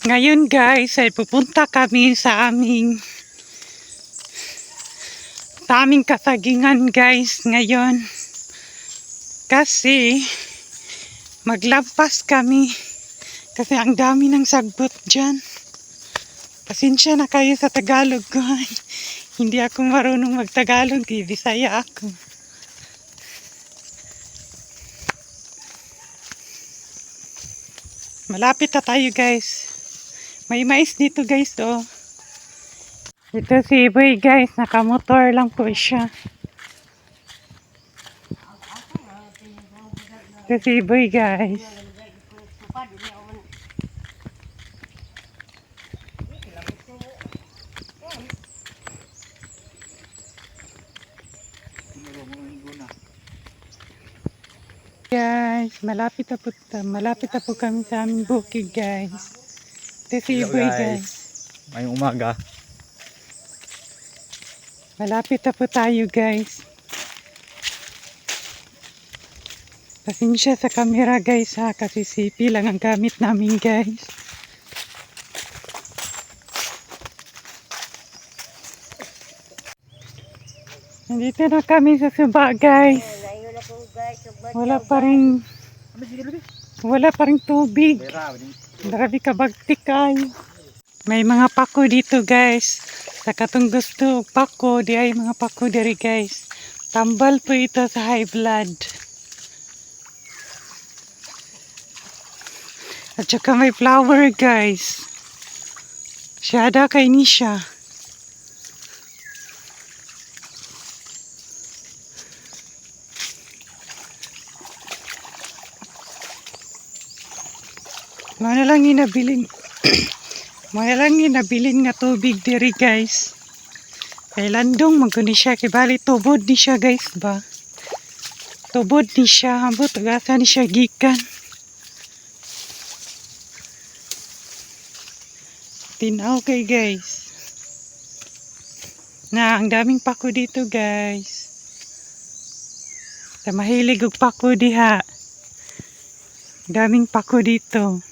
Ngayon guys ay pupunta kami sa aming kasagingan guys ngayon. Kasi maglampas kami. Kasi ang dami ng sagbot dyan. Pasensya na kayo sa Tagalog ko. Hindi ako marunong mag-Tagalog. Bisaya ako. Malapit na tayo guys. May mais dito guys oh. Ito si Iboy guys. Nakamotor lang po siya. Ito si Iboy guys. Guys, malapit na po kami sa aming bukid guys. Ito si Iboy guys. May umaga. Malapit na po tayo guys. Pasensya sa camera guys ha, kasi CP lang ang gamit namin guys. Nandito na kami sa Suba guys. Wala pa ring tubig. Grabe kabagtik kayo. May mga pako dito guys. Sa katong gusto pako, di ay mga pako diri guys. Tambal po ito sa high blood. At saka may flower guys. Siyada kay Nisha. Mana lang inabilin. Mana lang inabilin nga tubig diri guys. Kay landong magkuni siya. Kay bali tubod ni siya guys ba. Tubod ni siya. Hambot agasa ni siya gikan. Tinaw kay guys. Na ang daming pako dito guys. Sa mahilig og pako diha. Daming pako dito.